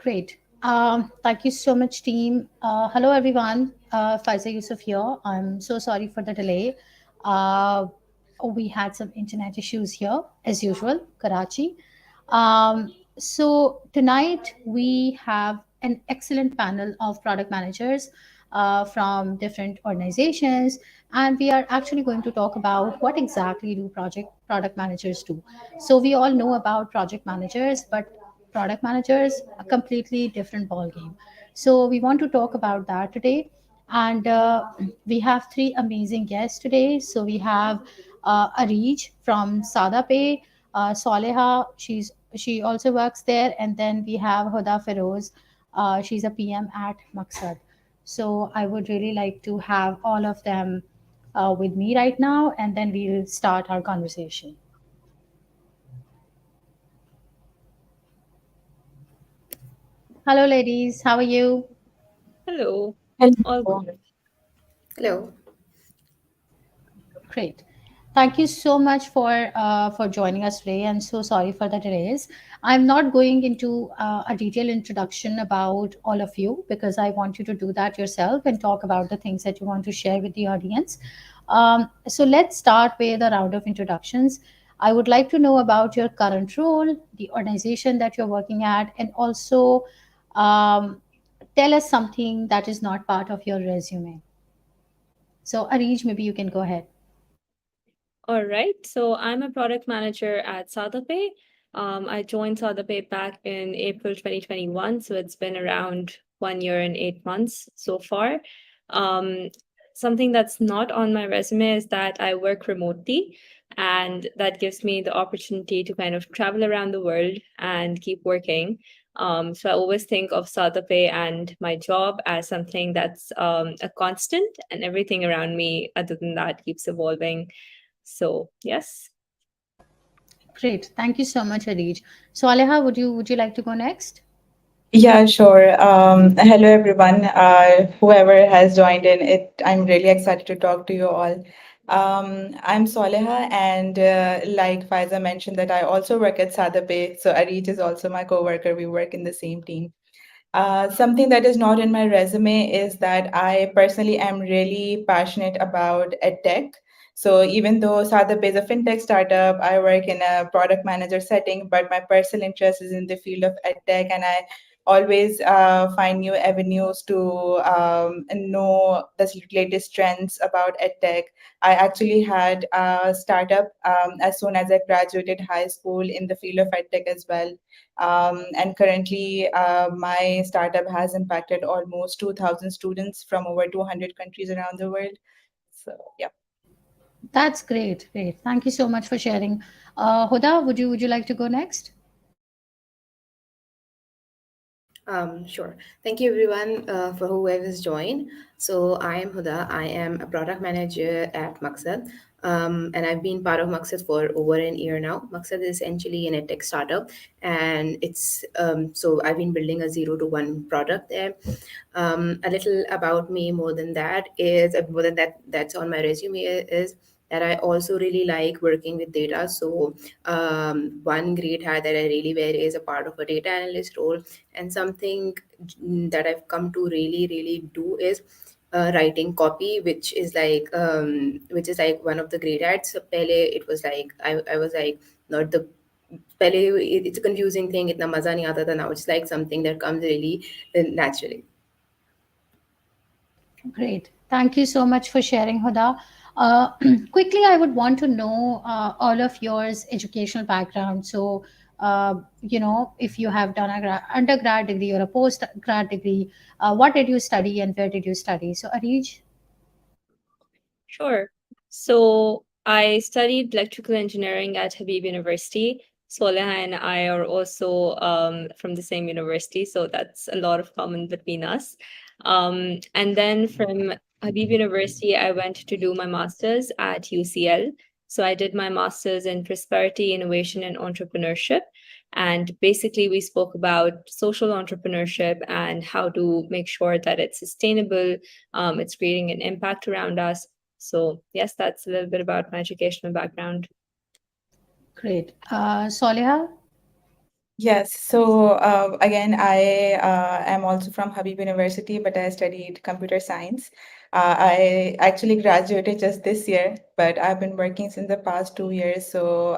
Great. Thank you so much, team. Hello, everyone. Faiza Yousuf here. I'm so sorry for the delay. Uh, we had some internet issues here, as usual, Karachi. So, tonight we have an excellent panel of product managers from different organizations, and we are actually going to talk about what exactly do project product managers do. So, we all know about project managers, but product managers a completely different ball game. So we want to talk about that today, and we have three amazing guests today. So we have Arij from SadaPay, Soleha, she also works there, and then we have Huda Feroz, she's a PM at Maqsad. So I would really like to have all of them with me right now, and then we'll start our conversation. Hello, ladies. How are you? Hello. All Hello. good. Hello. Great. Thank you so much for joining us today, and so sorry for the delays. I'm not going into a detailed introduction about all of you because I want you to do that yourself and talk about the things that you want to share with the audience. So let's start with a round of introductions. I would like to know about your current role, the organization that you're working at, and also um, tell us something that is not part of your resume. So, Arij, maybe you can go ahead. All right. So I'm a product manager at SadaPay. I joined SadaPay back in April 2021. So it's been around 1 year and 8 months so far. Um, Something that's not on my resume is that I work remotely, and that gives me the opportunity to kind of travel around the world and keep working. So I always think of SadaPay and my job as something that's a constant, and everything around me, other than that, keeps evolving. So yes. Great. Thank you so much, Arij. So, Aleha, would you like to go next? Yeah, sure. Hello, everyone. Whoever has joined in, I'm really excited to talk to you all. I'm Soleha, and like Faiza mentioned, that I also work at Sadape. So Arijit is also my coworker. We work in the same team. Something that is not in my resume is that I personally am really passionate about edtech. So even though Sadap is a fintech startup, I work in a product manager setting, but my personal interest is in the field of edtech, and I always find new avenues to know the latest trends about edtech. I actually had a startup as soon as I graduated high school in the field of edtech as well, and currently, my startup has impacted almost 2,000 students from over 200 countries around the world. So, yeah. That's great. Great. Thank you so much for sharing. Huda, would you like to go next? Sure. Thank you, everyone, for whoever's joined. So, I am Huda. I am a product manager at Maqsad. And I've been part of Maqsad for over an year now. Maqsad is essentially an edtech startup, and it's so I've been building a 0 to 1 product there. A little about me more than that that's on my resume is that I also really like working with data. So one great hat that I really wear is a part of a data analyst role, and something that I've come to really do is writing copy, which is like one of the great hats. So pehle it was like I was like not the pehle it's a confusing thing. Itna maza nahi aata tha. Now it's like something that comes really naturally. Great. Thank you so much for sharing, Huda. Uh, quickly, I would want to know all of yours educational background. So, if you have done a undergrad degree or a post-grad degree, what did you study and where did you study? So, Arij, Sure. So I studied electrical engineering at Habib University. Soleha and I are also from the same university, so that's a lot of common between us. And then from Habib University, I went to do my master's at UCL. So I did my master's in prosperity, innovation, and entrepreneurship. And basically, we spoke about social entrepreneurship and how to make sure that it's sustainable, it's creating an impact around us. So, yes, that's a little bit about my educational background. great. Soleha, Yes, so again, I am also from Habib University, but I studied computer science. I actually graduated just this year, but I've been working since the past 2 years. So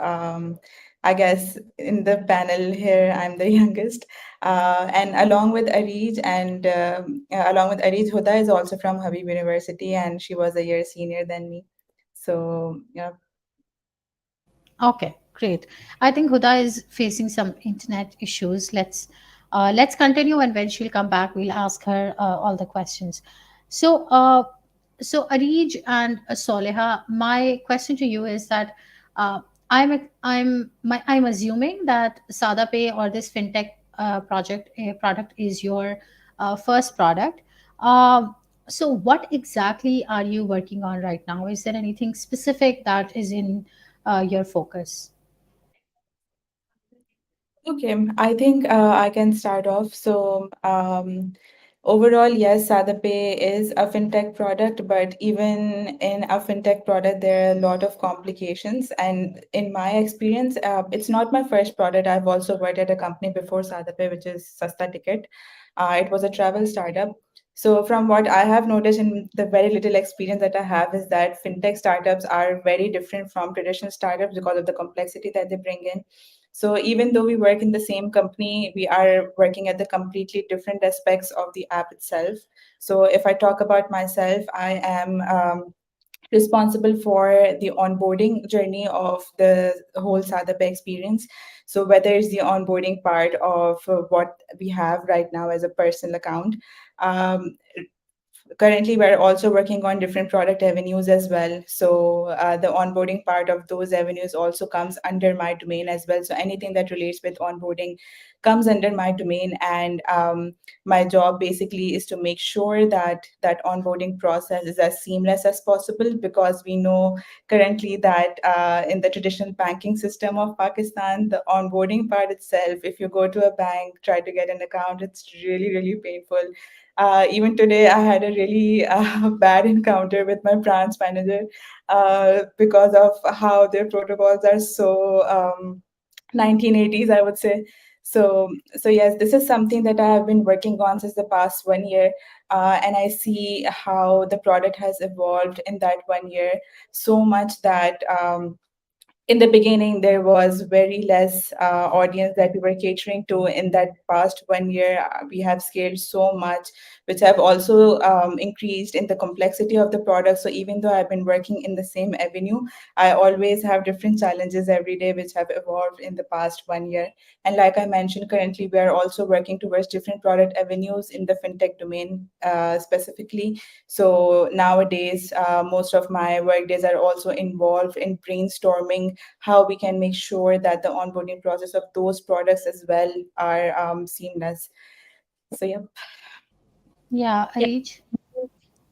I guess in the panel here, I'm the youngest. And along with Arij, Huda is also from Habib University, and she was a year senior than me. So yeah. Okay, great. I think Huda is facing some internet issues. Let's continue, and when she'll come back, we'll ask her all the questions. So, Arij and Soleha, my question to you is that uh, I'm assuming that Sada Pay or this fintech product is your first product. So, what exactly are you working on right now? Is there anything specific that is in your focus? Okay, I think I can start off. Overall, yes, SadaPay is a fintech product, but even in a fintech product, there are a lot of complications. And in my experience, it's not my first product. I've also worked at a company before SadaPay, which is Sasta Ticket. It was a travel startup. So, from what I have noticed in the very little experience that I have, is that fintech startups are very different from traditional startups because of the complexity that they bring in. So even though we work in the same company, we are working at the completely different aspects of the app itself. So if I talk about myself, I am responsible for the onboarding journey of the whole Sadapa experience. So whether it's the onboarding part of what we have right now as a personal account, um, currently we're also working on different product avenues as well, so the onboarding part of those avenues also comes under my domain as well. So anything that relates with onboarding comes under my domain, and my job basically is to make sure that that onboarding process is as seamless as possible, because we know currently that in the traditional banking system of Pakistan, the onboarding part itself, if you go to a bank, try to get an account, it's really really painful. Even today, I had a really bad encounter with my branch manager because of how their protocols are so 1980s, I would say. So yes, this is something that I have been working on since the past 1 year, and I see how the product has evolved in that 1 year so much that. In the beginning there was very less audience that we were catering to. In that past 1 year, we have scaled so much, which have also increased in the complexity of the product. So even though I've been working in the same avenue, I always have different challenges every day which have evolved in the past 1 year. And like I mentioned, currently we are also working towards different product avenues in the fintech domain, specifically. So nowadays, most of my work days are also involved in brainstorming how we can make sure that the onboarding process of those products as well are seamless. So yeah. Yeah, Yeah. Arij.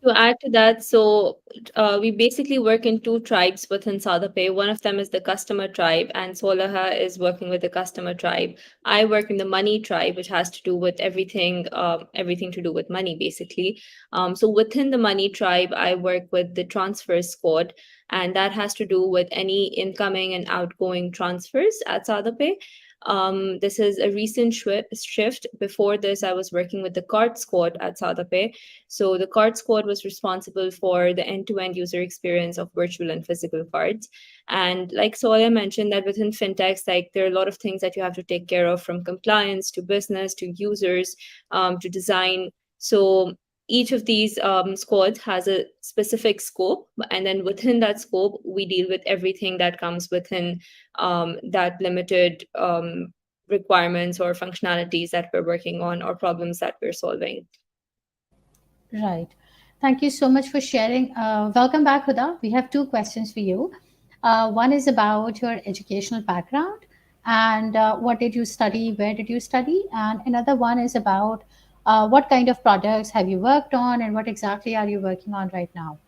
To add to that, so we basically work in two tribes within Sadapay. One of them is the customer tribe, and Solaha is working with the customer tribe. I work in the money tribe, which has to do with everything to do with money, basically. So within the money tribe, I work with the transfer squad, and that has to do with any incoming and outgoing transfers at Sadapay. This is a recent shift. Before this, I was working with the card squad at Sadapay. So the card squad was responsible for the end-to-end user experience of virtual and physical cards. And like Soya mentioned, that within fintechs, like there are a lot of things that you have to take care of, from compliance to business to users, to design. So each of these squads has a specific scope, and then within that scope, we deal with everything that comes within that limited requirements or functionalities that we're working on or problems that we're solving. Right. Thank you so much for sharing. Welcome back, Huda. We have two questions for you. One is about your educational background and what did you study, where did you study? And another one is about what kind of products have you worked on and what exactly are you working on right now?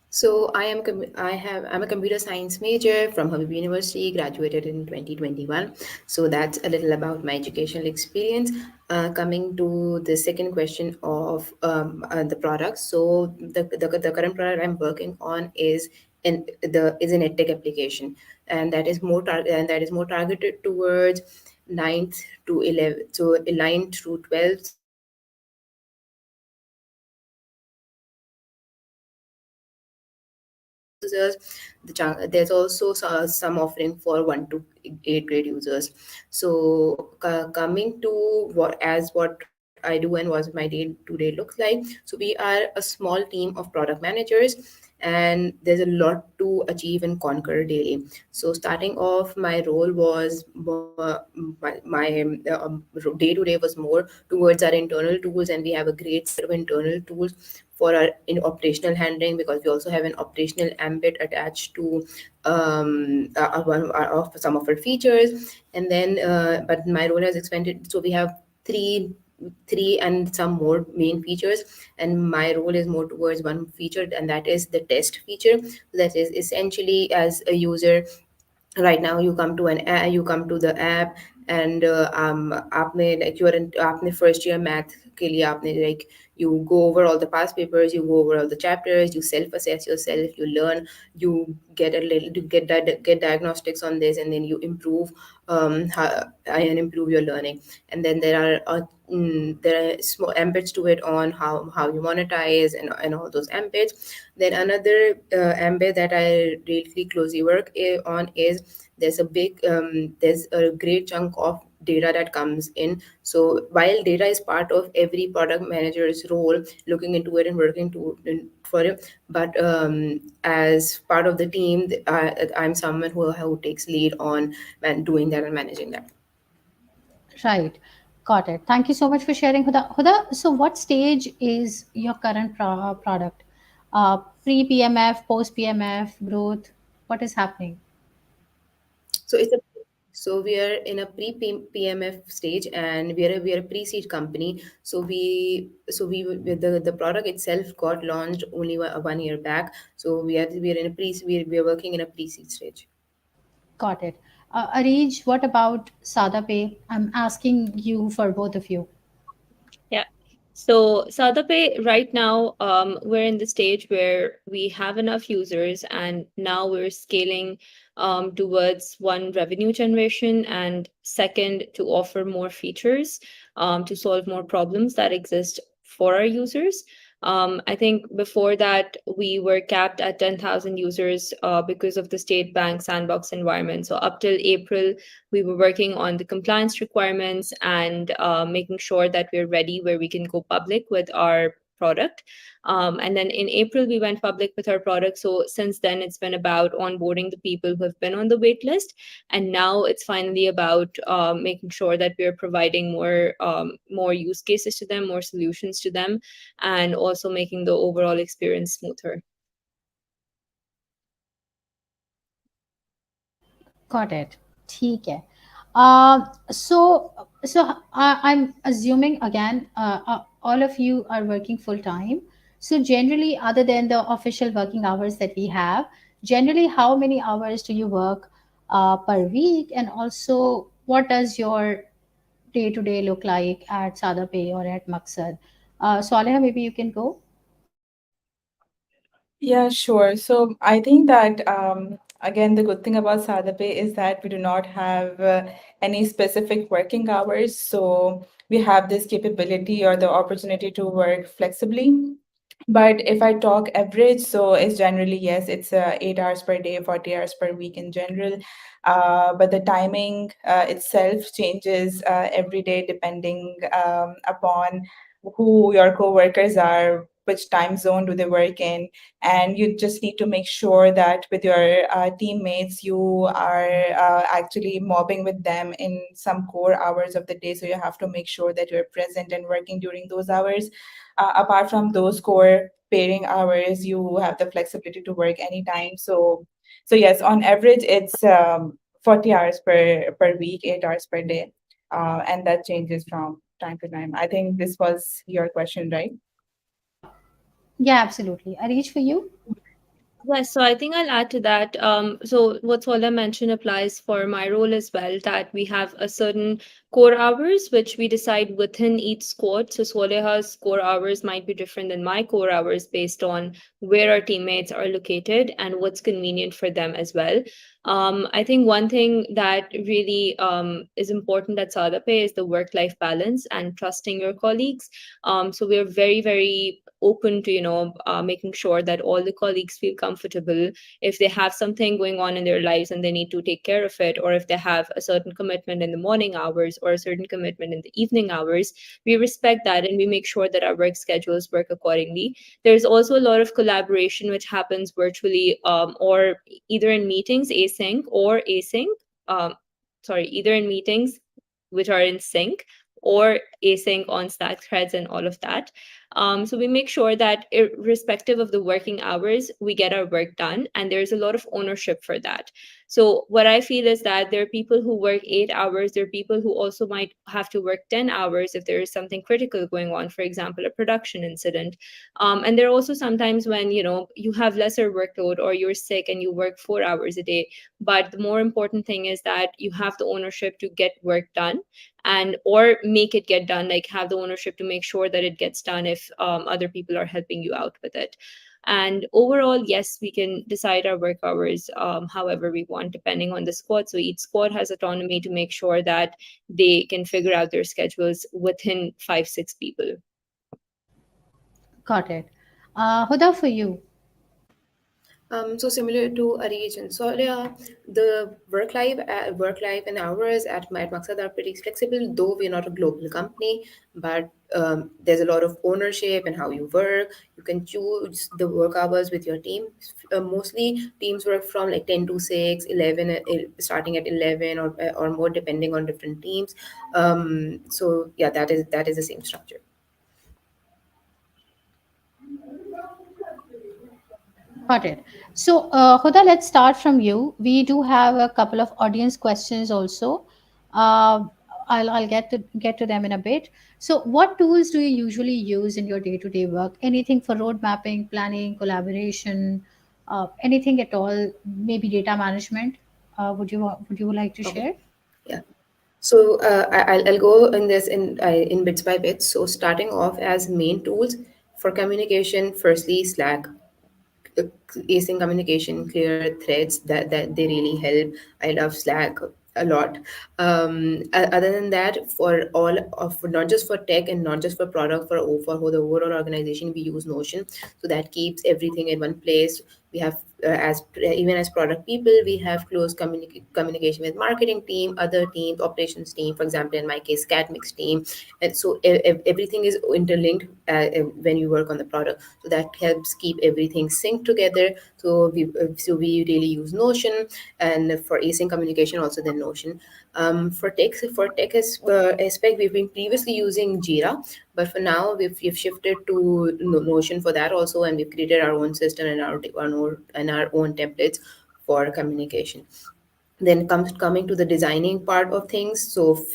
So I'm a computer science major from Habib University, graduated in 2021. So that's a little about my educational experience. Coming to the second question of the products. So the current product I'm working on is is an edtech application, and that is more targeted towards ninth to 11, so 9 through 12. So we have users. There's also some offering for 1 to 8 grade users. So coming to what I do and what my day to day looks like. So we are a small team of product managers, and there's a lot to achieve and conquer daily. So starting off, my role was my day to day was more towards our internal tools, and we have a great set of internal tools for our in operational handling, because we also have an operational ambit attached to of some of our features. And then but my role has expanded, so we have three three and some more main features, and my role is more towards one feature, and that is the test feature. That is essentially, as a user, right now you come to you come to the app, and आपने like you are in आपने first year math के लिए आपने like you go over all the past papers, you go over all the chapters, you self assess yourself, you learn, you get a little to get diagnostics on this, and then you improve and improve your learning. And then there are small embeds to it on how you monetize, and all those embeds. Then another embed that I really closely work on is, there's a great chunk of data that comes in. So while data is part of every product manager's role, looking into it and working for it, but as part of the team, I'm someone who takes lead on doing that and managing that. Right. Got it. Thank you so much for sharing, Huda. Huda, so what stage is your current product? Pre PMF, post PMF, growth? What is happening? So it's a so we are in a pre PMF stage, and we are a pre-seed company. So the product itself got launched only 1 year back. So we are in a we are working in a pre-seed stage. Got it. Arij, what about Sada Pay? I'm asking you for both of you. Yeah. So Sadapay, right now, we're in the stage where we have enough users, and now we're scaling towards one, revenue generation, and second, to offer more features to solve more problems that exist for our users. I think before that, we were capped at 10,000 users because of the state bank sandbox environment. So up till April, we were working on the compliance requirements and making sure that we're ready where we can go public with our product. And then in April, we went public with our product. So since then, it's been about onboarding the people who have been on the wait list. And now it's finally about making sure that we're providing more use cases to them, more solutions to them, and also making the overall experience smoother. Got it. ठीक है. So I'm assuming again, all of you are working full time. So generally, other than the official working hours that we have, generally how many hours do you work per week, and also what does your day to day look like at Sada Pay or at Maqsad? Saleha, maybe you can go. Yeah, sure. So I think that again, the good thing about Sadape is that we do not have any specific working hours. So we have this capability or the opportunity to work flexibly. But if I talk average, so it's generally, yes, it's 8 hours per day, 40 hours per week in general. But the timing itself changes every day depending upon who your co-workers are, which time zone do they work in, and you just need to make sure that with your teammates you are actually mobbing with them in some core hours of the day, so you have to make sure that you're present and working during those hours. Apart from those core pairing hours, you have the flexibility to work anytime. So yes, on average it's 40 hours per week, 8 hours per day, and that changes from time to time. I think this was your question, right? Yeah, absolutely. Arij, for you? Yes, so I think I'll add to that. So what Sola mentioned applies for my role as well, that we have a certain core hours which we decide within each squad. So Soleha's core hours might be different than my core hours based on where our teammates are located and what's convenient for them as well. I think one thing that really is important at Sadape is the work-life balance and trusting your colleagues. So we're very, very open to making sure that all the colleagues feel comfortable if they have something going on in their lives and they need to take care of it, or if they have a certain commitment in the morning hours or a certain commitment in the evening hours. We respect that and we make sure that our work schedules work accordingly. There's also a lot of collaboration which happens virtually, or either in meetings async or async, um, sorry, either in meetings which are in sync or async on Slack threads and all of that. So we make sure that irrespective of the working hours, we get our work done, and there's a lot of ownership for that. So what I feel is that there are people who work 8 hours. There are people who also might have to work 10 hours if there is something critical going on, for example, a production incident. And there are also sometimes when you have lesser workload or you're sick and you work 4 hours a day. But the more important thing is that you have the ownership to get work done, and or make it get done, like have the ownership to make sure that it gets done if other people are helping you out with it. And overall, yes, we can decide our work hours however we want, depending on the squad. So each squad has autonomy to make sure that they can figure out their schedules within 5 6 people. Got it. Huda, for you. So similar to Arij and Solia, the work life and hours at Maqsad are pretty flexible. Though we're not a global company, but there's a lot of ownership in how you work. You can choose the work hours with your team. Mostly teams work from like 10 to 6, 11, starting at 11 or more, depending on different teams. So yeah, that is the same structure. Got it. So, Huda, let's start from you. We do have a couple of audience questions also. Uh, I'll get to them in a bit. So, what tools do you usually use in your day-to-day work? Anything for road mapping, planning, collaboration, anything at all? Maybe data management. Would you like to Okay. share? Yeah. So I'll go in this in bits by bits. So starting off as main tools for communication, firstly Slack, uh, async communication, clear threads, that they really help. I love Slack a lot. Other than that, for all of, not just for tech and not just for product, for the overall organization, we use Notion. So that keeps everything in one place. We have as even as product people, we have close communication with marketing team, other teams, operations team, for example in my case cat mix team. And so everything is interlinked when you work on the product, so that helps keep everything synced together. So we really use Notion. And for async communication also, then Notion. For tech aspect, we've been previously using Jira, but for now we've shifted to Notion for that also, and we've created our own system and our own templates for communication. Then comes coming to the designing part of things. So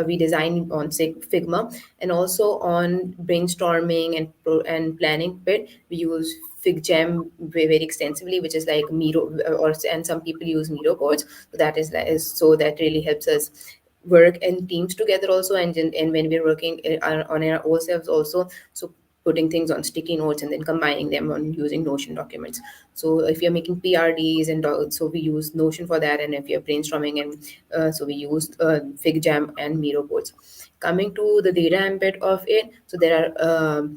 we design on Figma, and also on brainstorming and planning bit, we use FigJam very extensively, which is like Miro, and some people use Miro boards. So so that really helps us work in teams together also, and when we're working on our ourselves also. So putting things on sticky notes and then combining them on using Notion documents. So if you're making PRDs so we use Notion for that, and if you're brainstorming, and so we use FigJam and Miro boards. Coming to the data embed of it, so there are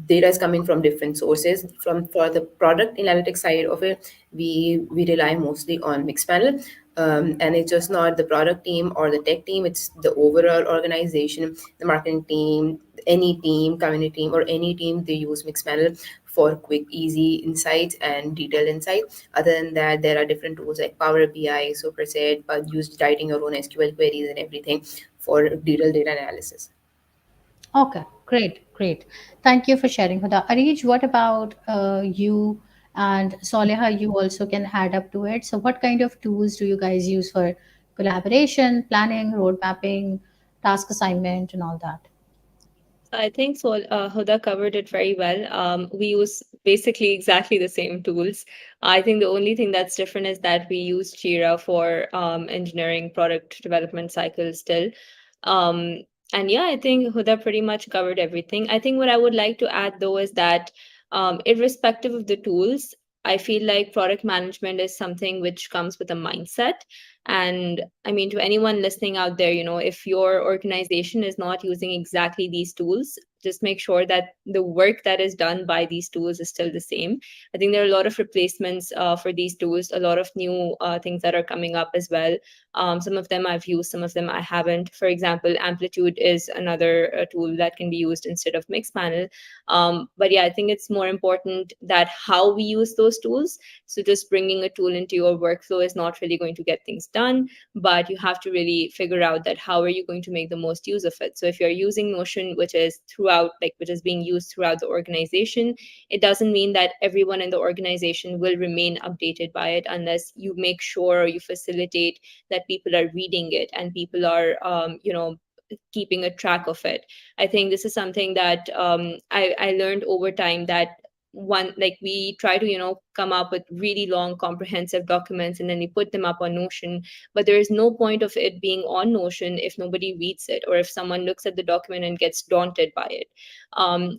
data is coming from different sources. For the product analytics side of it, we rely mostly on Mixpanel. And it's just not the product team or the tech team, it's the overall organization, the marketing team, any team, community team, or any team, they use Mixpanel for quick, easy insights and detailed insights. Other than that, there are different tools like Power BI, Superset, but used writing your own SQL queries and everything for detailed data analysis. Okay, great, great. Thank you for sharing, Huda. Arij, what about you and Soleha? You also can add up to it. So, what kind of tools do you guys use for collaboration, planning, road mapping, task assignment, and all that? I think so. Huda covered it very well. We use basically exactly the same tools. I think the only thing that's different is that we use Jira for engineering product development cycles still. Um, and yeah, I think Huda pretty much covered everything. I think what I would like to add though is that irrespective of the tools, I feel like product management is something which comes with a mindset. And I mean, to anyone listening out there, if your organization is not using exactly these tools, just make sure that the work that is done by these tools is still the same. I think there are a lot of replacements for these tools, a lot of new things that are coming up as well. Some of them I've used, some of them I haven't. For example, Amplitude is another tool that can be used instead of Mixpanel. But yeah, I think it's more important that how we use those tools. So just bringing a tool into your workflow is not really going to get things done, but you have to really figure out that how are you going to make the most use of it. So if you're using Notion, which is being used throughout the organization, it doesn't mean that everyone in the organization will remain updated by it unless you make sure or you facilitate that people are reading it and people are keeping a track of it. I think this is something that I learned over time, that one, like, we try to come up with really long comprehensive documents and then we put them up on Notion, but there is no point of it being on Notion if nobody reads it or if someone looks at the document and gets daunted by it.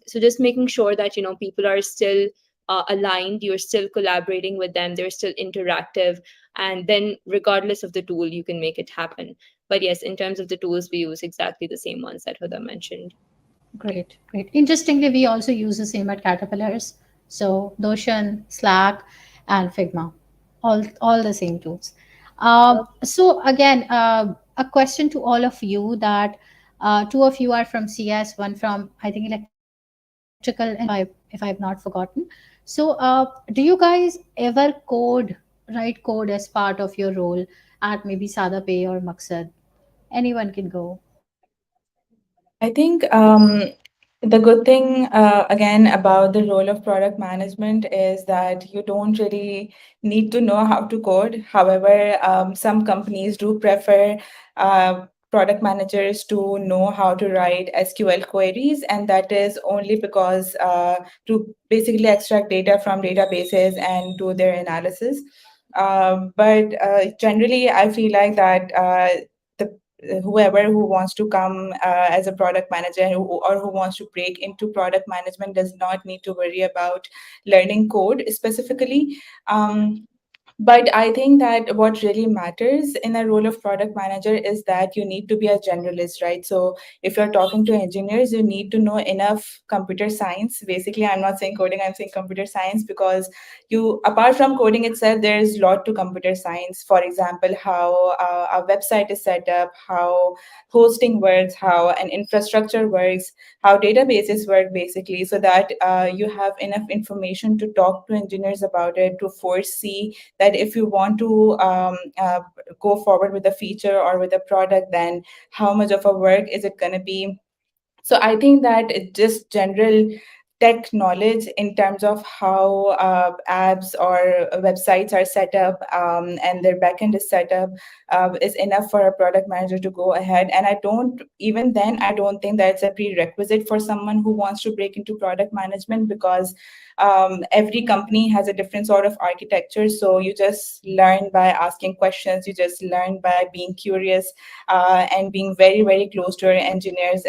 So just making sure that people are still aligned, you're still collaborating with them, they're still interactive, and then regardless of the tool you can make it happen. But yes, in terms of the tools, we use exactly the same ones that Huda mentioned. Great, great. Interestingly, we also use the same at Caterpillars. So Notion, Slack, and Figma, all the same tools. So again, a question to all of you that two of you are from CS, one from I think electrical engineering, if I've not forgotten. So do you guys ever write code as part of your role at maybe Sada Pay or Maqsad? Anyone can go. I think the good thing, again, about the role of product management is that you don't really need to know how to code. However, some companies do prefer product managers to know how to write SQL queries, and that is only because to basically extract data from databases and do their analysis. But generally, I feel like that the whoever who wants to come as a product manager or who wants to break into product management does not need to worry about learning code specifically. But I think that what really matters in a role of product manager is that you need to be a generalist, right? So if you're talking to engineers, you need to know enough computer science. Basically, I'm not saying coding, I'm saying computer science, because you, apart from coding itself, there's a lot to computer science. For example, how a website is set up, how hosting works, how an infrastructure works, how databases work, basically, so that you have enough information to talk to engineers about it, to foresee that if you want to go forward with a feature or with a product, then how much of a work is it going to be. So I think that it just general tech knowledge in terms of how apps or websites are set up, and their backend is set up, is enough for a product manager to go ahead. And I don't think that's a prerequisite for someone who wants to break into product management, because every company has a different sort of architecture. So you just learn by asking questions, you just learn by being curious, and being very, very close to your engineers.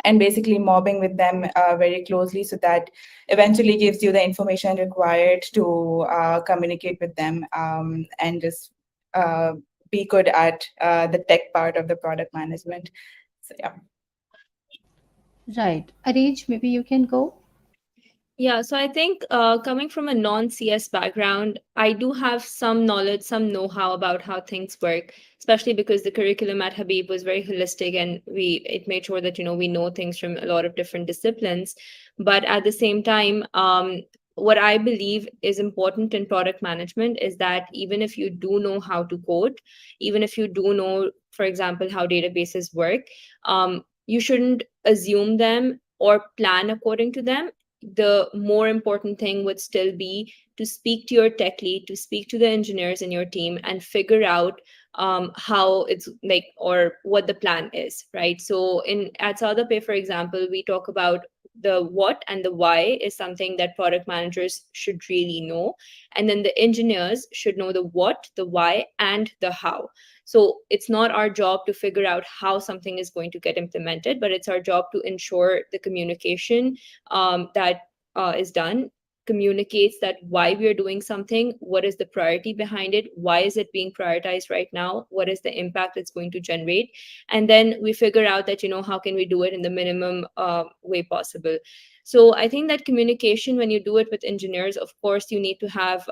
And basically mobbing with them very closely, so that eventually gives you the information required to communicate with them, and just uh, be good at the tech part of the product management. So yeah. Right. Arij, maybe you can go. Yeah, so I think coming from a non-CS background, I do have some knowledge, some know-how about how things work, especially because the curriculum at Habib was very holistic and it made sure that we know things from a lot of different disciplines. But at the same time, what I believe is important in product management is that even if you do know how to code, even if you do know, for example, how databases work, you shouldn't assume them or plan according to them. The more important thing would still be to speak to your tech lead, to speak to the engineers in your team and figure out how it's like, or what the plan is, right? So in at Saada Pay, for example, we talk about the what and the why is something that product managers should really know. And then the engineers should know the what, the why, and the how. So it's not our job to figure out how something is going to get implemented, but it's our job to ensure the communication that is done communicates that why we are doing something, what is the priority behind it, why is it being prioritized right now, what is the impact it's going to generate, and then we figure out that, how can we do it in the minimum way possible. So I think that communication, when you do it with engineers, of course you need to have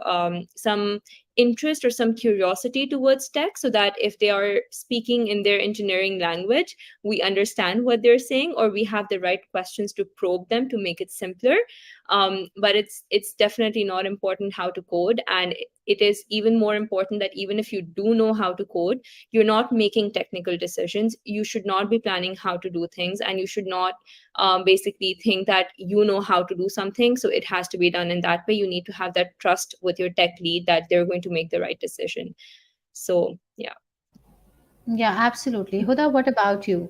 some interest or some curiosity towards tech, so that if they are speaking in their engineering language, we understand what they're saying, or we have the right questions to probe them to make it simpler. But it's definitely not important how to code, and it is even more important that even if you do know how to code, you're not making technical decisions. You should not be planning how to do things, and you should not basically think that you know how to do something, so it has to be done in that way. You need to have that trust with your tech lead that they're going to make the right decision. So yeah. Yeah, absolutely. Huda, what about you?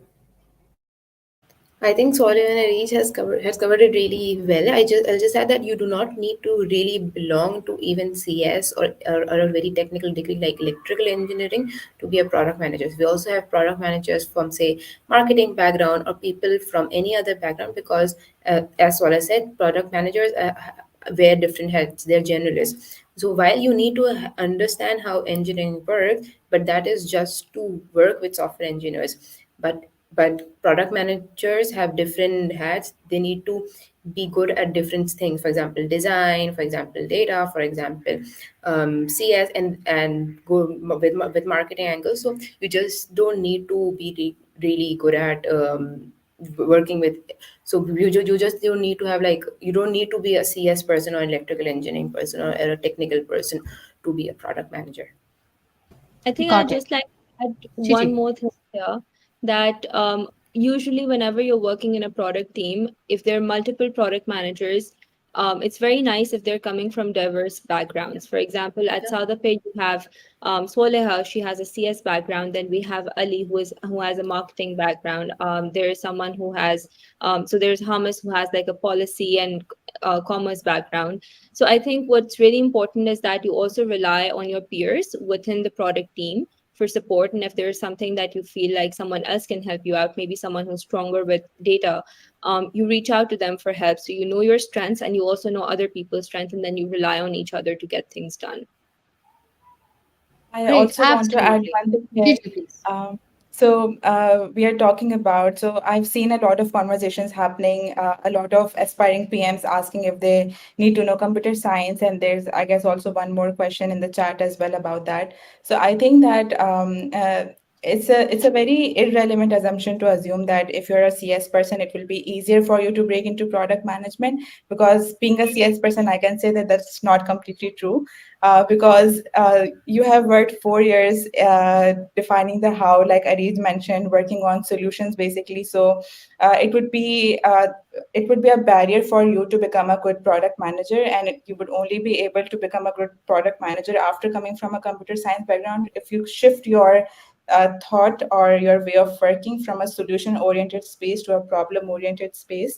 I think Solid and Reach has covered it really well. I'll just add that you do not need to really belong to even CS or a very technical degree like electrical engineering to be a product manager. We also have product managers from say marketing background or people from any other background, because as Sola said, product managers wear different hats. They're generalists. So while you need to understand how engineering works, but that is just to work with software engineers. But product managers have different hats. They need to be good at different things, for example design, for example data, for example CS, and go with marketing angles. So you just don't need to be really good at working with. So you just don't need to have like, you don't need to be a CS person or electrical engineering person or a technical person to be a product manager. I think I'd Got it. just like to add one Gigi. more thing here, that usually whenever you're working in a product team, if there are multiple product managers, it's very nice if they're coming from diverse backgrounds. For example, at Saudapay, you have Soleha, she has a CS background. Then we have Ali, who has a marketing background. There is someone who has so there's Hamas, who has like a policy and commerce background. So I think what's really important is that you also rely on your peers within the product team for support. And if there's something that you feel like someone else can help you out, maybe someone who's stronger with data, you reach out to them for help. So you know your strengths and you also know other people's strengths, and then you rely on each other to get things done. I Great, also want to add absolutely. one thing here. Gigi, please. We are talking about, so I've seen a lot of conversations happening, a lot of aspiring PMs asking if they need to know computer science. And there's, I guess, also one more question in the chat as well about that. So I think that it's a very irrelevant assumption to assume that if you're a CS person, it will be easier for you to break into product management. Because being a CS person, I can say that that's not completely true, because you have worked 4 years defining the how, like Arid mentioned, working on solutions basically. So it would be a barrier for you to become a good product manager, and you would only be able to become a good product manager after coming from a computer science background if you shift your thought or your way of working from a solution oriented space to a problem oriented space.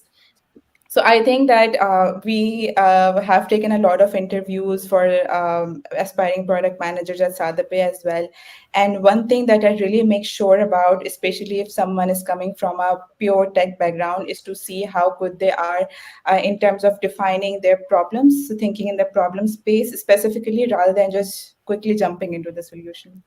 So I think that we have taken a lot of interviews for aspiring product managers at Sadape as well. And one thing that I really make sure about, especially if someone is coming from a pure tech background, is to see how good they are in terms of defining their problems, so thinking in the problem space specifically rather than just quickly jumping into the solution.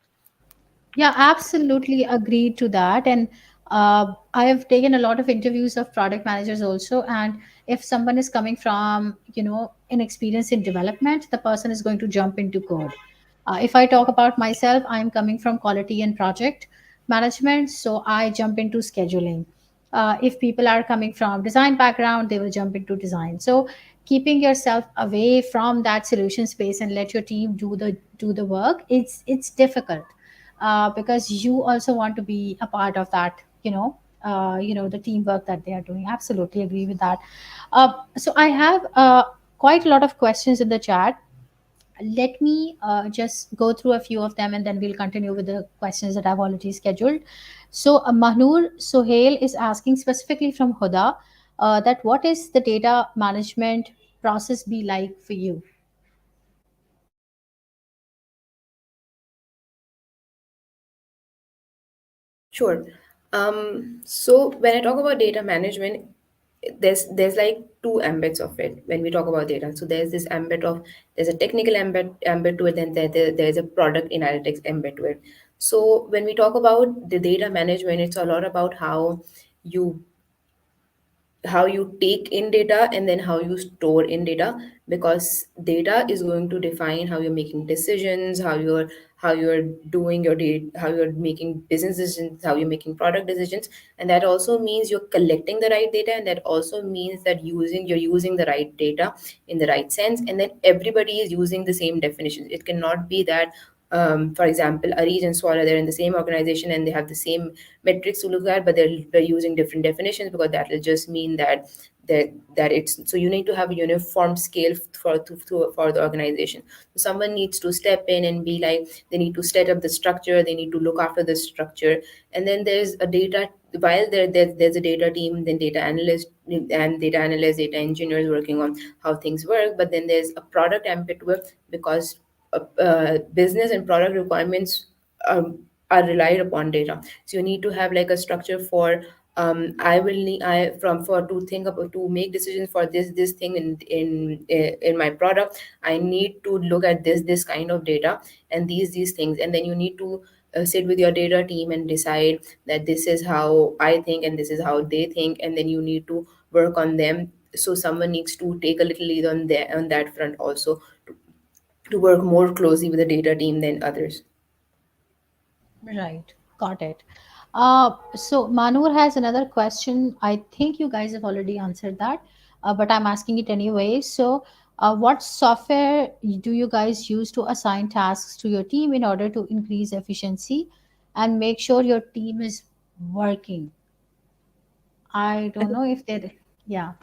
Yeah, absolutely agreed to that. And I have taken a lot of interviews of product managers also. And if someone is coming from, an experience in development, the person is going to jump into code. If I talk about myself, I'm coming from quality and project management, so I jump into scheduling. If people are coming from design background, they will jump into design. So keeping yourself away from that solution space and let your team do the work, it's difficult, because you also want to be a part of that, the teamwork that they are doing. Absolutely agree with that. So I have quite a lot of questions in the chat. Let me just go through a few of them, and then we'll continue with the questions that I've already scheduled. So Mahnur Sohail is asking specifically from Huda, that what is the data management process be like for you? Sure. So when I talk about data management, there's like two ambits of it when we talk about data. So there's this ambit of there's a technical ambit to it, and there's a product analytics ambit to it. So when we talk about the data management, it's a lot about you how you take in data and then how you store in data, because data is going to define how you're making decisions, how you're doing your data, how you're making business decisions, how you're making product decisions. And that also means you're collecting the right data, and that also means that you're using the right data in the right sense, and then everybody is using the same definitions. It cannot be that for example, Arijit and Swara, they're in the same organization and they have the same metrics to look at, but they're using different definitions, because that will just mean that it's so you need to have a uniform scale for the organization. So someone needs to step in and be like, they need to set up the structure, they need to look after the structure, and then there's a data while there's a data team, then data analyst and data analysts, data engineers working on how things work, but then there's a product ambit to it, because business and product requirements are relied upon data. So you need to have like a structure for I will need I from for to think about to make decisions for this thing in my product. I need to look at this kind of data and these things, and then you need to sit with your data team and decide that this is how I think and this is how they think, and then you need to work on them. So someone needs to take a little lead on that front also, to work more closely with the data team than others. Right, got it. So Manur has another question. I think you guys have already answered that, but I'm asking it anyway. So, what software do you guys use to assign tasks to your team in order to increase efficiency and make sure your team is working? I don't know if they're, yeah,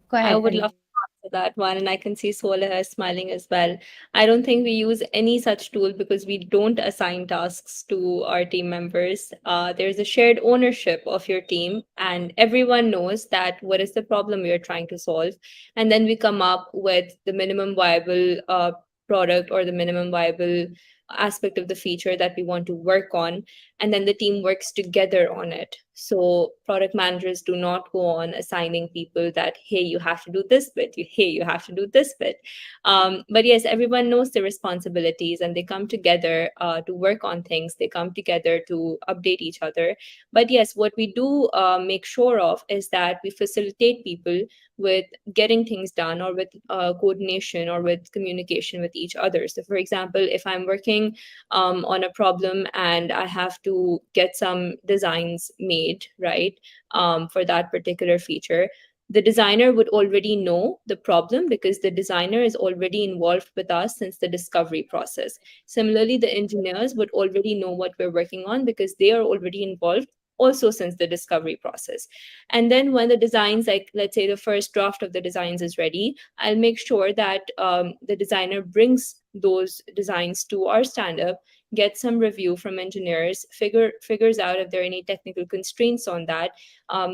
go I ahead, would Ari. love to answer that one, and I can see Sola is smiling as well. I don't think we use any such tool because we don't assign tasks to our team members. There's a shared ownership of your team, and everyone knows that what is the problem we are trying to solve, and then we come up with the minimum viable product or the minimum viable aspect of the feature that we want to work on, and then the team works together on it. So product managers do not go on assigning people that, hey, you have to do this bit, hey, you have to do this bit. But yes, everyone knows the responsibilities and they come together to work on things. They come together to update each other. But yes, what we do make sure of is that we facilitate people with getting things done, or with coordination, or with communication with each other. So for example, if I'm working on a problem and I have to get some designs made, right, for that particular feature, the designer would already know the problem because the designer is already involved with us since the discovery process. Similarly, the engineers would already know what we're working on because they are already involved also since the discovery process. And then when the designs, like let's say the first draft of the designs is ready, I'll make sure that the designer brings those designs to our stand up, get some review from engineers, figures out if there are any technical constraints on that,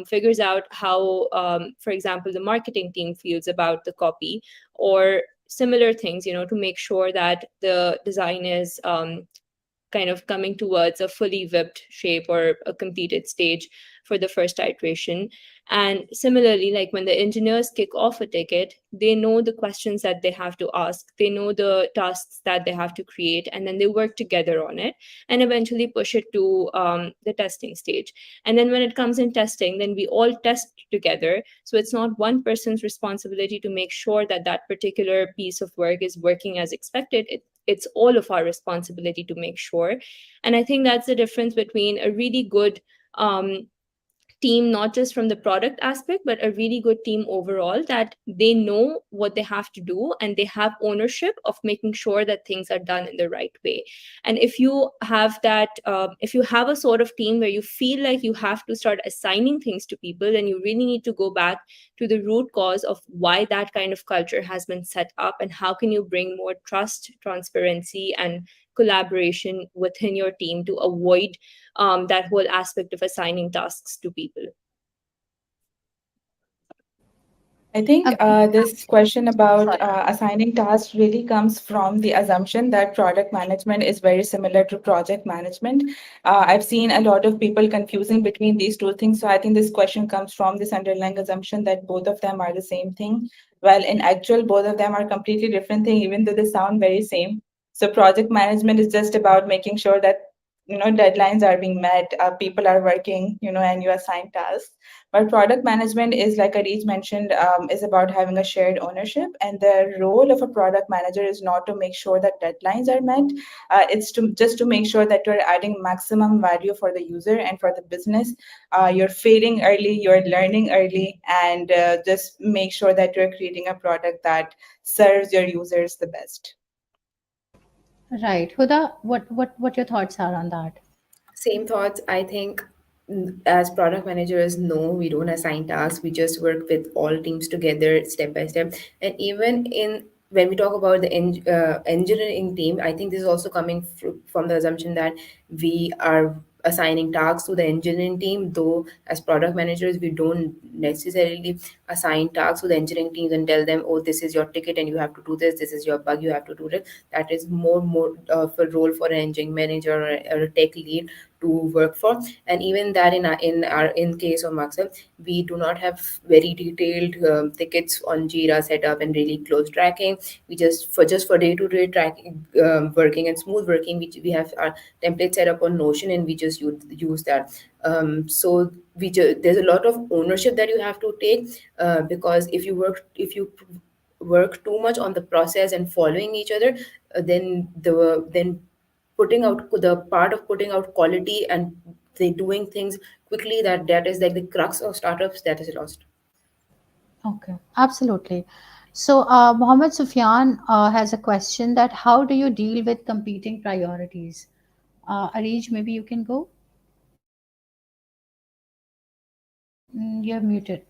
figures out how, for example, the marketing team feels about the copy, or similar things, to make sure that the design is kind of coming towards a fully whipped shape or a completed stage for the first iteration. And similarly, like when the engineers kick off a ticket, they know the questions that they have to ask, they know the tasks that they have to create, and then they work together on it and eventually push it to the testing stage. And then when it comes in testing, then we all test together. So it's not one person's responsibility to make sure that that particular piece of work is working as expected. It's all of our responsibility to make sure. And I think that's the difference between a really good team, not just from the product aspect, but a really good team overall, that they know what they have to do and they have ownership of making sure that things are done in the right way. And if you have that, if you have a sort of team where you feel like you have to start assigning things to people, then you really need to go back to the root cause of why that kind of culture has been set up, and how can you bring more trust, transparency, and collaboration within your team to avoid that whole aspect of assigning tasks to people. I think this question about Sorry. assigning tasks really comes from the assumption that product management is very similar to project management. I've seen a lot of people confusing between these two things. So I think this question comes from this underlying assumption that both of them are the same thing. Well, in actual, both of them are completely different thing, even though they sound very same. So project management is just about making sure that deadlines are being met, people are working, and you assign tasks. But product management is, like Areej mentioned, is about having a shared ownership. And the role of a product manager is not to make sure that deadlines are met. It's to just to make sure that you're adding maximum value for the user and for the business. You're failing early, you're learning early, and just make sure that you're creating a product that serves your users the best. Right. Huda, what your thoughts are on that? Same thoughts. I think as product managers, no, we don't assign tasks. We just work with all teams together step by step. And even in when we talk about the engineering team, I think this is also coming from the assumption that we are assigning tasks to the engineering team, though as product managers we don't necessarily assign tasks to the engineering teams and tell them, oh, this is your ticket and you have to do this is your bug, you have to do this. That is more of a role for an engineering manager or a tech lead to work for. And even that in case of Maxwell, we do not have very detailed tickets on Jira setup and really close tracking. We just for day-to-day tracking, working and smooth working, we have our template set up on Notion and we just use that. So there's a lot of ownership that you have to take, because if you work too much on the process and following each other, then putting out the part of putting out quality and they doing things quickly, that is like the crux of startups, that is lost. Okay, absolutely. So, Mohammed Sufyan has a question that how do you deal with competing priorities? Areej, maybe you can go. You're muted.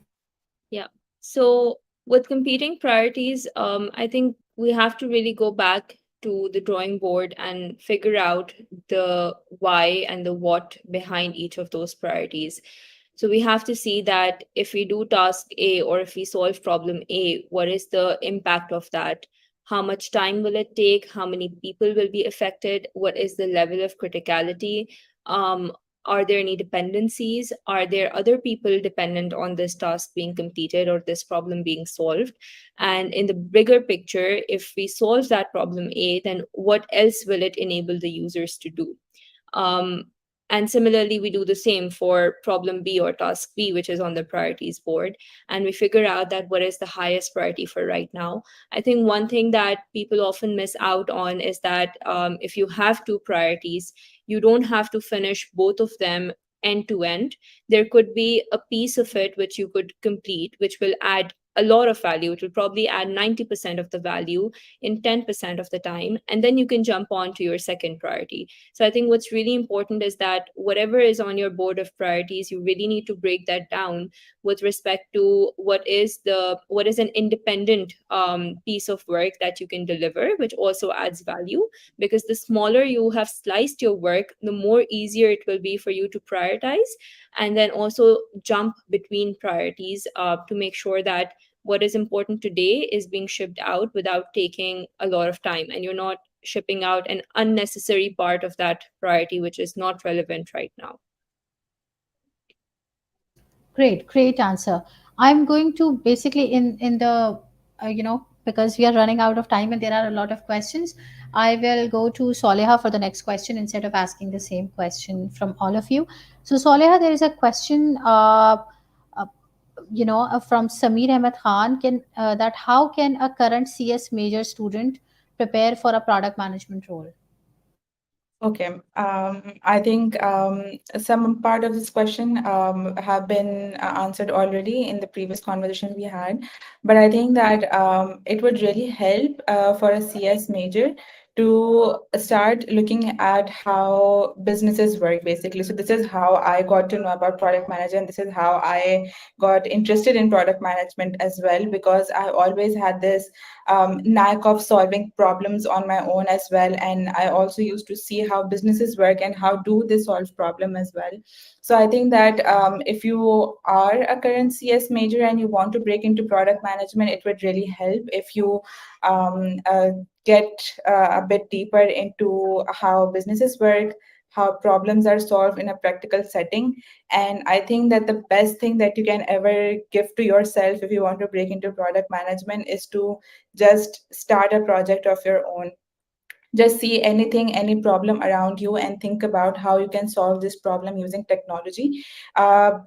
Yeah. So with competing priorities, I think we have to really go back to the drawing board and figure out the why and the what behind each of those priorities. So we have to see that if we do task A or if we solve problem A, what is the impact of that? How much time will it take? How many people will be affected? What is the level of criticality? Um, are there any dependencies? Are there other people dependent on this task being completed or this problem being solved? And in the bigger picture, if we solve that problem A, then what else will it enable the users to do? Um, and similarly, we do the same for problem B or task B, which is on the priorities board. And we figure out that what is the highest priority for right now. I think one thing that people often miss out on is that if you have two priorities, you don't have to finish both of them end to end. There could be a piece of it which you could complete, which will add a lot of value. It will probably add 90% of the value in 10% of the time. And then you can jump on to your second priority. So I think what's really important is that whatever is on your board of priorities, you really need to break that down with respect to what is an independent piece of work that you can deliver, which also adds value. Because the smaller you have sliced your work, the more easier it will be for you to prioritize and then also jump between priorities to make sure that what is important today is being shipped out without taking a lot of time and you're not shipping out an unnecessary part of that priority which is not relevant right now. Great, great answer. I'm going to basically in the because we are running out of time and there are a lot of questions. I will go to Soleha for the next question instead of asking the same question from all of you. So Soleha, there is a question, uh, from Samir Ahmed Khan. Can that how can a current CS major student prepare for a product management role? Okay, I think some part of this question have been answered already in the previous conversation we had, but I think that it would really help for a CS major to start looking at how businesses work, basically. So this is how I got to know about product management. This is how I got interested in product management as well, because I always had this knack of solving problems on my own as well. And I also used to see how businesses work and how do they solve problem as well. So I think that if you are a current CS major and you want to break into product management, it would really help if you get a bit deeper into how businesses work, how problems are solved in a practical setting. And I think that the best thing that you can ever give to yourself if you want to break into product management is to just start a project of your own. Just see anything, any problem around you, and think about how you can solve this problem using technology.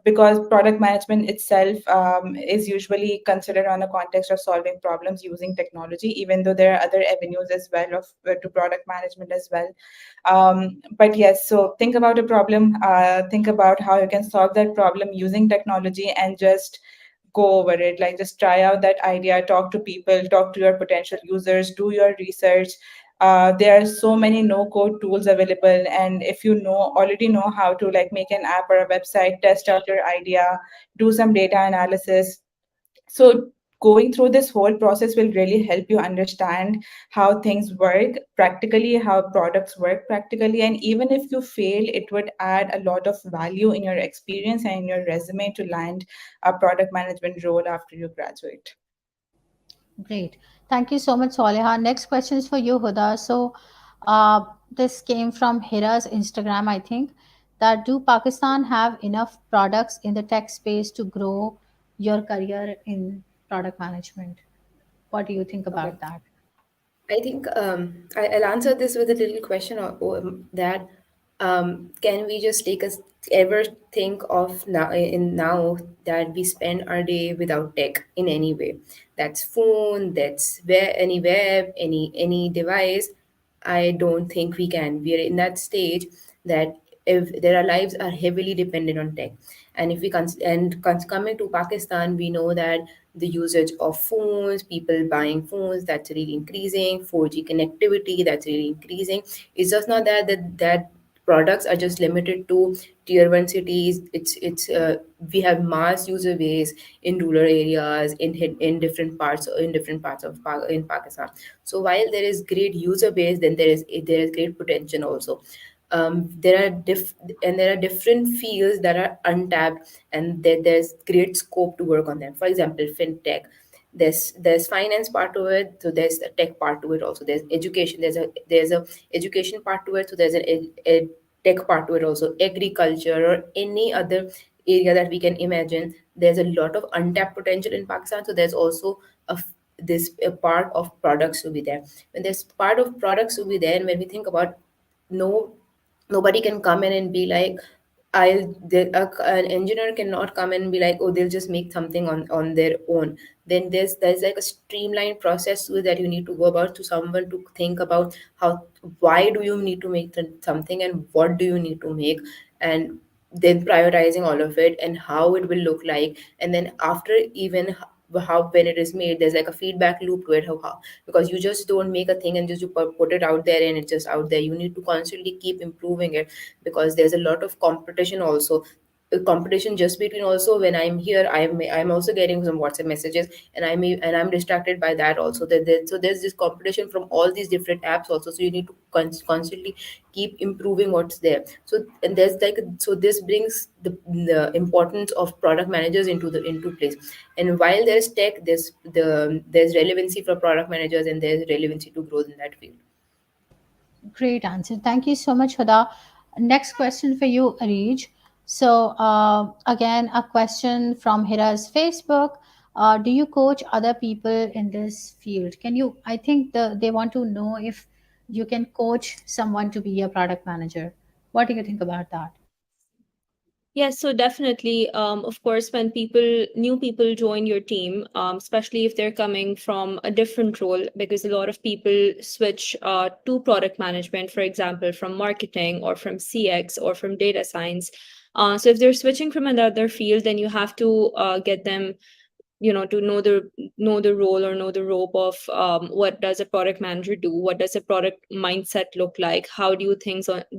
Because product management itself is usually considered on the context of solving problems using technology, even though there are other avenues as well of to product management as well. But yes, so think about a problem, think about how you can solve that problem using technology, and just go over it. Like, just try out that idea, talk to people, talk to your potential users, do your research. There are so many no code tools available, and if you already know how to like make an app or a website, test out your idea, do some data analysis. So going through this whole process will really help you understand how things work practically, how products work practically. And even if you fail, it would add a lot of value in your experience and in your resume to land a product management role after you graduate. Great. Thank you so much, Soleha. Next question is for you, Huda. So, this came from Hira's Instagram, I think. That do Pakistan have enough products in the tech space to grow your career in product management? What do you think Okay. about that? I think I'll answer this with a little question that can we just take us ever think of now that we spend our day without tech in any way? That's phone, that's any web, any device. I don't think we can. We are in that stage that if their lives are heavily dependent on tech, and if we coming to Pakistan, we know that the usage of phones, people buying phones, that's really increasing. 4G connectivity, that's really increasing. It's just not that products are just limited to tier one cities. It's we have mass user base in rural areas, in different parts of in Pakistan. So while there is great user base, then there is great potential also. There are there are different fields that are untapped, and there's great scope to work on them. For example, fintech. There's finance part to it, so there's a tech part to it also. There's education. There's a education part to it, so there's a tech part to it also. Agriculture or any other area that we can imagine. There's a lot of untapped potential in Pakistan. So there's also a part of products to be there. When there's part of products to be there, and when we think about no nobody can come in and be like an engineer cannot come in and be like, oh, they'll just make something on their own. Then there's like a streamlined process to it that you need to go about, to someone to think about how, why do you need to make something, and what do you need to make, and then prioritizing all of it and how it will look like. And then after, even how when it is made, there's like a feedback loop to it. How because you just don't make a thing and just you put it out there and it's just out there. You need to constantly keep improving it, because there's a lot of competition also. Competition just between, also when I'm here, I'm also getting some WhatsApp messages, and I'm distracted by that also. So there's this competition from all these different apps also, so you need to constantly keep improving what's there. So and there's like, so this brings the importance of product managers into place. And while there's tech, there's relevancy for product managers, and there's relevancy to growth in that field. Great answer. Thank you so much, Huda. Next question for you, Arij. So, again, a question from Hira's Facebook. Do you coach other people in this field? Can you? I think they want to know if you can coach someone to be a product manager. What do you think about that? Yes, so definitely, of course, when new people join your team, especially if they're coming from a different role, because a lot of people switch to product management, for example, from marketing or from CX or from data science. So if they're switching from another field, then you have to get them to know the role or know the rope of what does a product manager do, what does a product mindset look like, how do you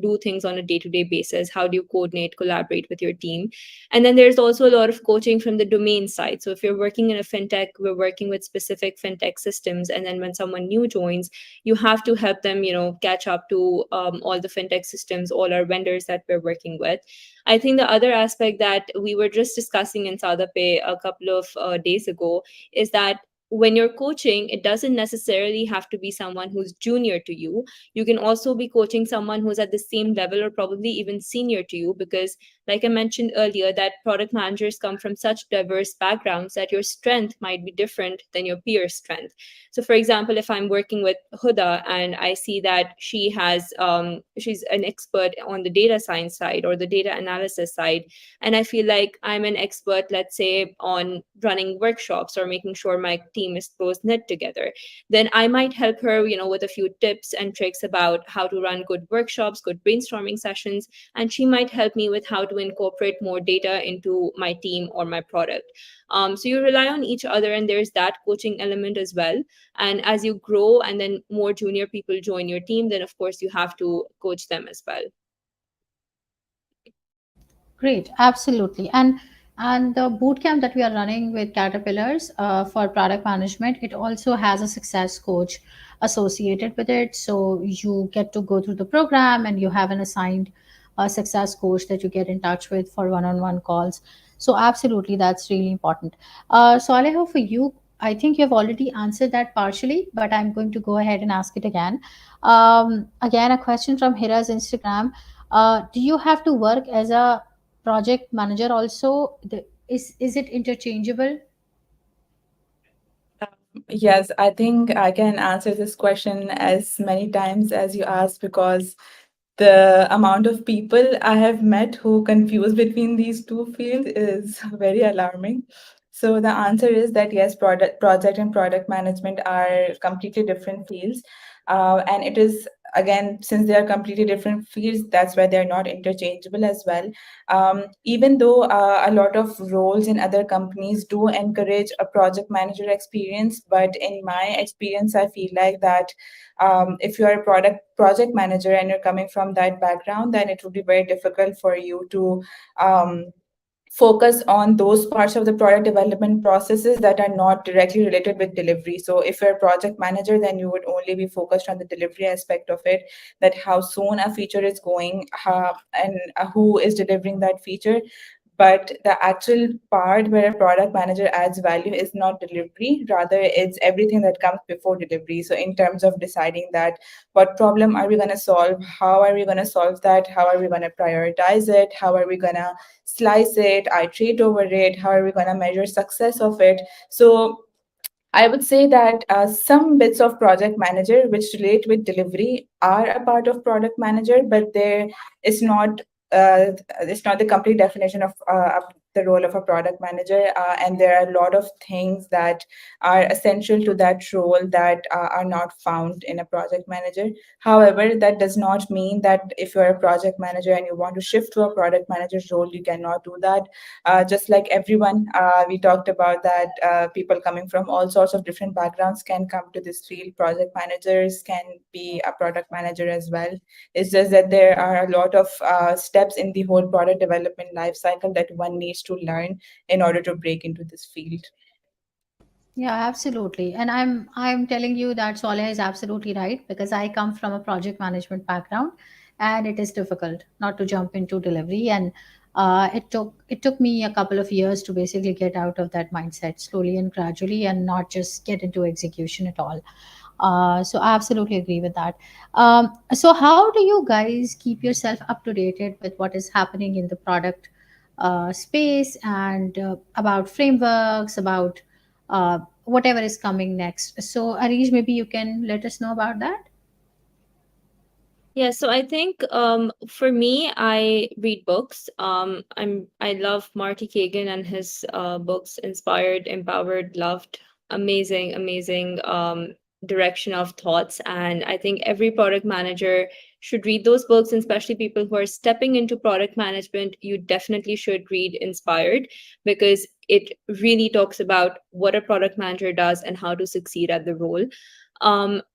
do things on a day-to-day basis, how do you coordinate, collaborate with your team. And then there's also a lot of coaching from the domain side. So if you're working in a fintech, we're working with specific fintech systems, and then when someone new joins, you have to help them catch up to all the fintech systems, all our vendors that we're working with. I think the other aspect that we were just discussing in Sadape a couple of days ago is that when you're coaching, it doesn't necessarily have to be someone who's junior to you. You can also be coaching someone who's at the same level or probably even senior to you, because, like I mentioned earlier, that product managers come from such diverse backgrounds that your strength might be different than your peer's strength. So, for example, if I'm working with Huda and I see that she's an expert on the data science side or the data analysis side, and I feel like I'm an expert, let's say, on running workshops or making sure my team is close knit together, then I might help her, with a few tips and tricks about how to run good workshops, good brainstorming sessions, and she might help me with how to incorporate more data into my team or my product. So you rely on each other, and there's that coaching element as well. And as you grow and then more junior people join your team, then of course you have to coach them as well. Great, absolutely. And the bootcamp that we are running with Caterpillars for product management, it also has a success coach associated with it. So you get to go through the program, and you have an assigned success coach that you get in touch with for one-on-one calls. So absolutely, that's really important. Saleha, for you, I think you've already answered that partially, but I'm going to go ahead and ask it again. Again, a question from Hira's Instagram. Do you have to work as a project manager also? Is it interchangeable? Yes, I think I can answer this question as many times as you asked, because the amount of people I have met who confuse between these two fields is very alarming. So the answer is that yes, project and product management are completely different fields. And it is, again, since they are completely different fields, that's why they're not interchangeable as well. Even though a lot of roles in other companies do encourage a project manager experience, but in my experience, I feel like that if you are a project manager and you're coming from that background, then it would be very difficult for you to focus on those parts of the product development processes that are not directly related with delivery. So if you're a project manager, then you would only be focused on the delivery aspect of it, that how soon a feature is going, and who is delivering that feature. But the actual part where a product manager adds value is not delivery, rather it's everything that comes before delivery. So in terms of deciding that what problem are we going to solve, how are we going to solve that, how are we going to prioritize it, how are we going to slice it, iterate over it, how are we going to measure success of it. So I would say that some bits of project manager which relate with delivery are a part of product manager, but there is not it's not the complete definition of the role of a product manager. And there are a lot of things that are essential to that role that are not found in a project manager. However, that does not mean that if you're a project manager and you want to shift to a product manager's role, you cannot do that. Just like everyone, we talked about that people coming from all sorts of different backgrounds can come to this field. Project managers can be a product manager as well. It's just that there are a lot of steps in the whole product development life cycle that one needs to learn in order to break into this field. Yeah, absolutely. And I'm telling you that Soleh is absolutely right, because I come from a project management background, and it is difficult not to jump into delivery. And it took me a couple of years to basically get out of that mindset slowly and gradually, and not just get into execution at all. So I absolutely agree with that. So how do you guys keep yourself up to date with what is happening in the product space, and about frameworks, about whatever is coming next? So Arish, maybe you can let us know about that. Yeah, so I think for me, I read books. I love Marty Kagan and his books, Inspired, Empowered, Loved. Amazing, amazing direction of thoughts. And I think every product manager should read those books, and especially people who are stepping into product management, you definitely should read Inspired, because it really talks about what a product manager does and how to succeed at the role.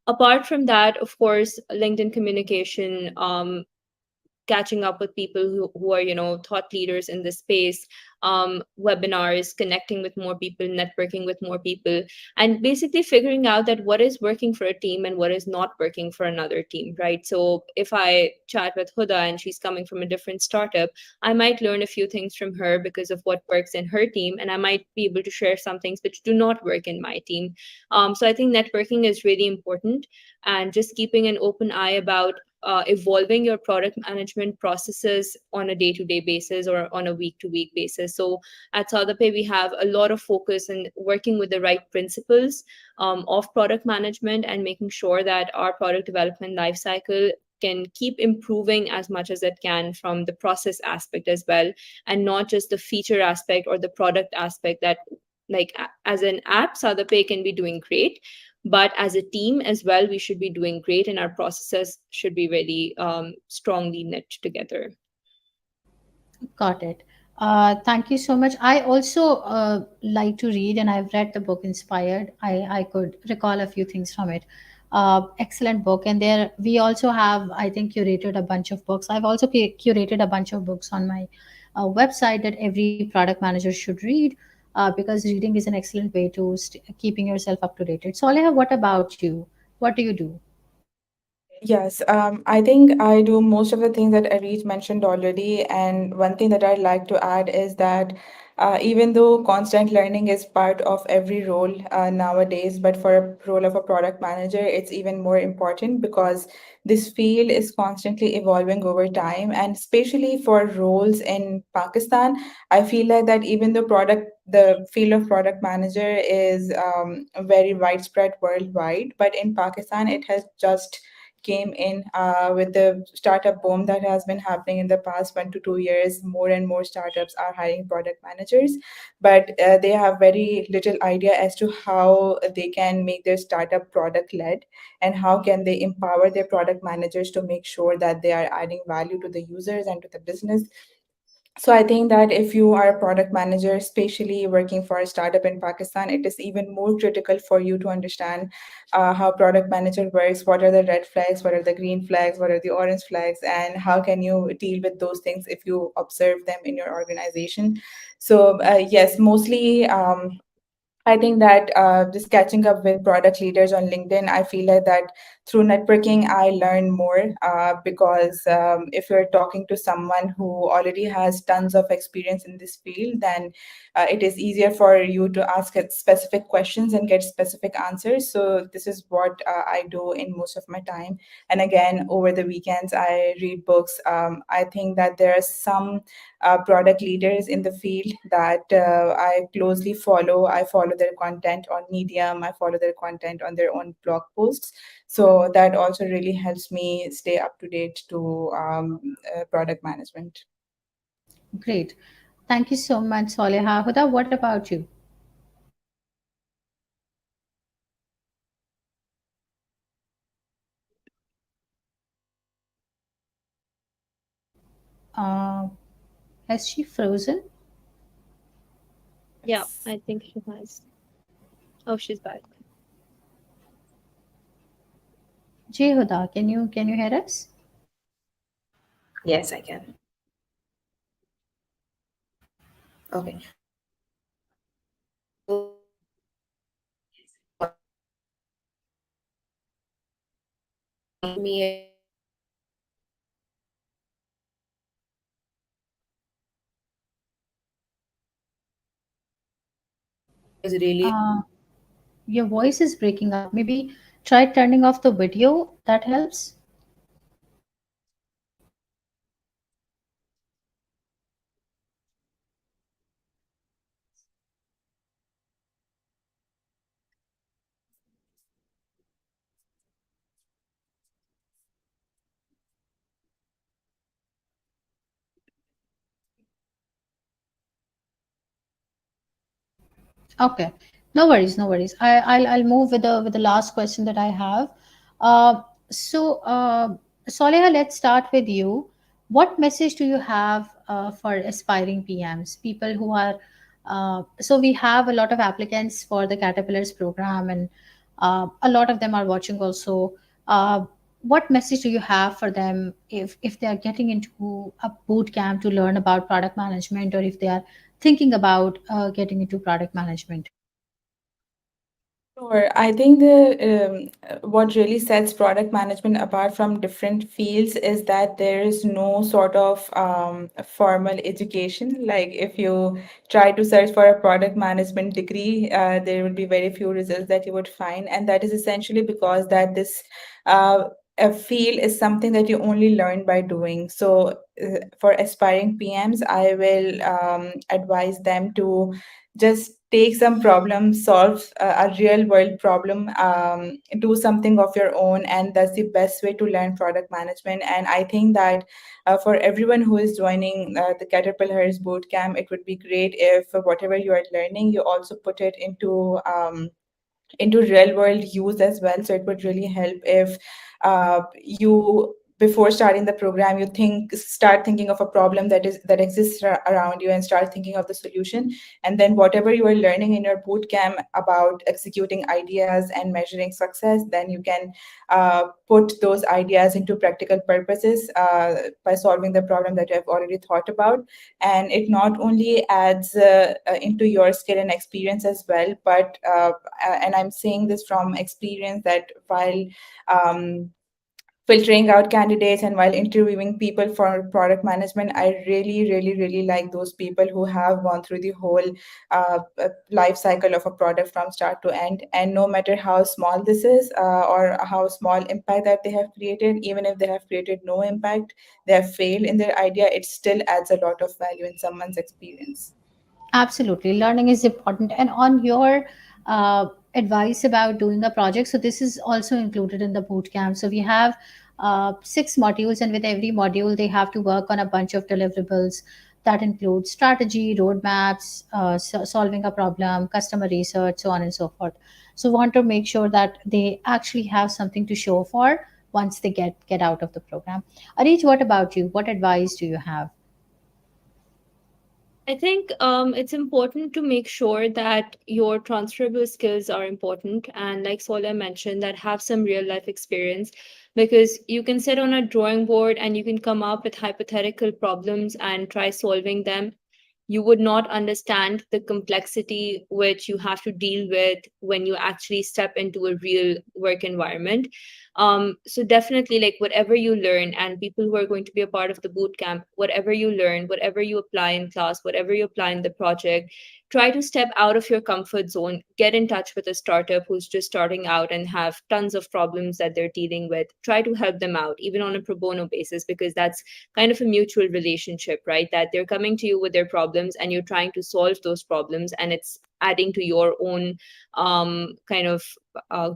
Apart from that, of course, LinkedIn communication, catching up with people who are, thought leaders in this space, webinars, connecting with more people, networking with more people, and basically figuring out that what is working for a team and what is not working for another team, right? So if I chat with Huda and she's coming from a different startup, I might learn a few things from her because of what works in her team, and I might be able to share some things which do not work in my team. So I think networking is really important, and just keeping an open eye about evolving your product management processes on a day-to-day basis or on a week-to-week basis. So at Saudapay, we have a lot of focus in working with the right principles of product management, and making sure that our product development lifecycle can keep improving as much as it can from the process aspect as well, and not just the feature aspect or the product aspect. That, like, as an app, Saudapay can be doing great, but as a team as well, we should be doing great, and our processes should be really strongly knit together. Got it. Thank you so much. I also like to read, and I've read the book Inspired. I could recall a few things from it. Excellent book. And there we also have, I think, curated a bunch of books. I've also curated a bunch of books on my website that every product manager should read, because reading is an excellent way to keeping yourself up to date. So, Aleha, what about you? What do you do? Yes, I think I do most of the things that Areej mentioned already. And one thing that I'd like to add is that even though constant learning is part of every role nowadays, but for a role of a product manager, it's even more important because this field is constantly evolving over time. And especially for roles in Pakistan, I feel like that even though the field of product manager is very widespread worldwide, but in Pakistan, it has just came in with the startup boom that has been happening in the past 1 to 2 years. More and more startups are hiring product managers, but they have very little idea as to how they can make their startup product led, and how can they empower their product managers to make sure that they are adding value to the users and to the business. So I think that if you are a product manager, especially working for a startup in Pakistan, it is even more critical for you to understand how product manager works, what are the red flags, what are the green flags, what are the orange flags, and how can you deal with those things if you observe them in your organization. So yes, mostly I think that just catching up with product leaders on LinkedIn, I feel like that through networking, I learn more because if you're talking to someone who already has tons of experience in this field, then it is easier for you to ask it specific questions and get specific answers. So this is what I do in most of my time. And again, over the weekends, I read books. I think that there are some product leaders in the field that I closely follow. I follow their content on Medium, I follow their content on their own blog posts. So that also really helps me stay up to date to product management. Great. Thank you so much, Soleha. Huda, what about you? Uh, has she frozen? Yeah, I think she has. Oh, she's back. Jay Huda, can you hear us? Yes, I can. Okay. So me is really Uh, your voice is breaking up. Maybe try turning off the video. That helps. Okay. No worries, no worries. I'll move with the last question that I have. Uh, Soleha, let's start with you. What message do you have for aspiring PMs, people who are so we have a lot of applicants for the Caterpillars program, and a lot of them are watching also. What message do you have for them if they are getting into a boot camp to learn about product management, or if they are thinking about getting into product management? Sure. I think what really sets product management apart from different fields is that there is no sort of formal education. Like if you try to search for a product management degree, there will be very few results that you would find, and that is essentially because that this uh, a field is something that you only learn by doing. So, for aspiring PMs, I will advise them to just take some problem, solve a real world problem, do something of your own, and that's the best way to learn product management. And I think that for everyone who is joining the Caterpillars bootcamp, it would be great if whatever you are learning, you also put it into real world use as well. So it would really help if you before starting the program you start thinking of a problem that exists around you, and start thinking of the solution. And then whatever you are learning in your boot camp about executing ideas and measuring success, then you can put those ideas into practical purposes by solving the problem that you have already thought about. And it not only adds into your skill and experience as well, but and I'm saying this from experience, that while um, filtering out candidates and while interviewing people for product management, I really like those people who have gone through the whole life cycle of a product from start to end. And no matter how small this is, or how small impact that they have created, even if they have created no impact, they have failed in their idea, it still adds a lot of value in someone's experience. Absolutely. Learning is important. And on your advice about doing a project, so this is also included in the boot camp. So we have 6 modules, and with every module, they have to work on a bunch of deliverables that include strategy, roadmaps, solving a problem, customer research, so on and so forth. So want to make sure that they actually have something to show for once they get out of the program. Arij, what about you? What advice do you have? I think it's important to make sure that your transferable skills are important. And like Sola mentioned, that have some real life experience, because you can sit on a drawing board and you can come up with hypothetical problems and try solving them. You would not understand the complexity which you have to deal with when you actually step into a real work environment. So definitely, like whatever you learn, and people who are going to be a part of the boot camp, whatever you learn, whatever you apply in class, whatever you apply in the project, try to step out of your comfort zone. Get in touch with a startup who's just starting out and have tons of problems that they're dealing with. Try to help them out, even on a pro bono basis, because that's kind of a mutual relationship, right? That they're coming to you with their problems and you're trying to solve those problems, and it's adding to your own kind of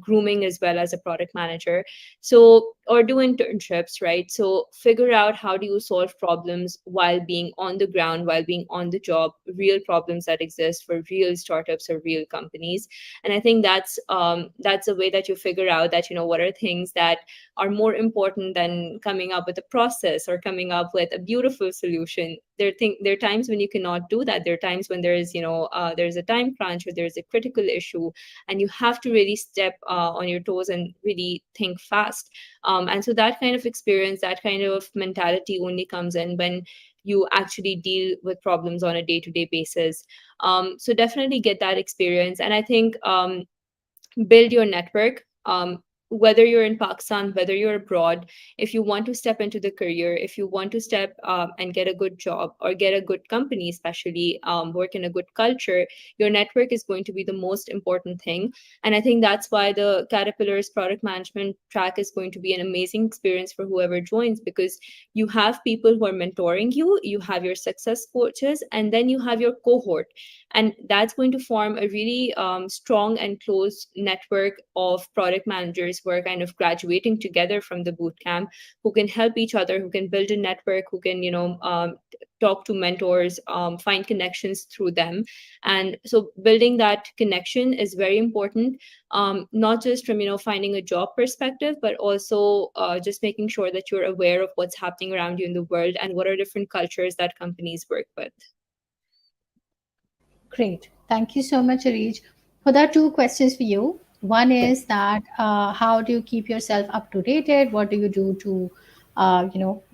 grooming as well as a product manager. So, or do internships, right? So figure out how do you solve problems while being on the ground, while being on the job, real problems that exist for real startups or real companies. And I think that's a way that you figure out that, you know, what are things that are more important than coming up with a process or coming up with a beautiful solution. There are times when you cannot do that. There are times when there is, there's a time crunch or there's a critical issue, and you have to really step on your toes and really think fast. And so that kind of experience, that kind of mentality only comes in when you actually deal with problems on a day-to-day basis. So definitely get that experience. And I think build your network. Whether you're in Pakistan, whether you're abroad, if you want to step into the career, if you want to step and get a good job or get a good company, especially work in a good culture, your network is going to be the most important thing. And I think that's why the Caterpillar's product management track is going to be an amazing experience for whoever joins, because you have people who are mentoring you, you have your success coaches, and then you have your cohort. And that's going to form a really strong and close network of product managers who are kind of graduating together from the boot camp, who can help each other, who can build a network, who can, talk to mentors, find connections through them. And so building that connection is very important, not just from finding a job perspective, but also just making sure that you're aware of what's happening around you in the world and what are different cultures that companies work with. Great. Thank you so much, Arij. Well, there are two questions for you. One is that how do you keep yourself up to date? What do you do to,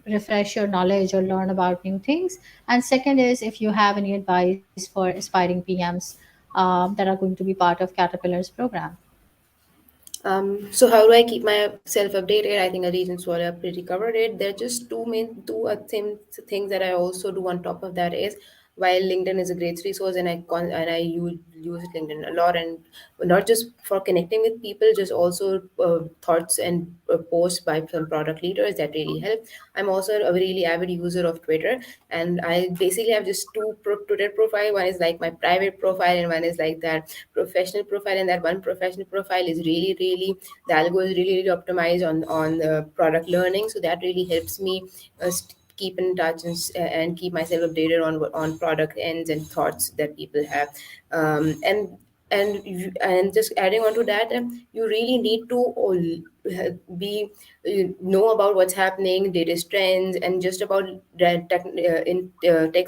refresh your knowledge or learn about new things? And second is if you have any advice for aspiring PMs that are going to be part of Caterpillar's program. So how do I keep myself updated? I think Arijit and Swara pretty covered it. There are just things that I also do on top of that is, while LinkedIn is a great resource and I use LinkedIn a lot, and not just for connecting with people, just also thoughts and posts by some product leaders that really help. I'm also a really avid user of Twitter, and I basically have just Twitter profile. One is like my private profile, and one is like that professional profile. And that one professional profile is really, the algo is really optimized on product learning, so that really helps me keep in touch and keep myself updated on product ends and thoughts that people have. And just adding on to that, you really need to be know about what's happening, data trends, and just about tech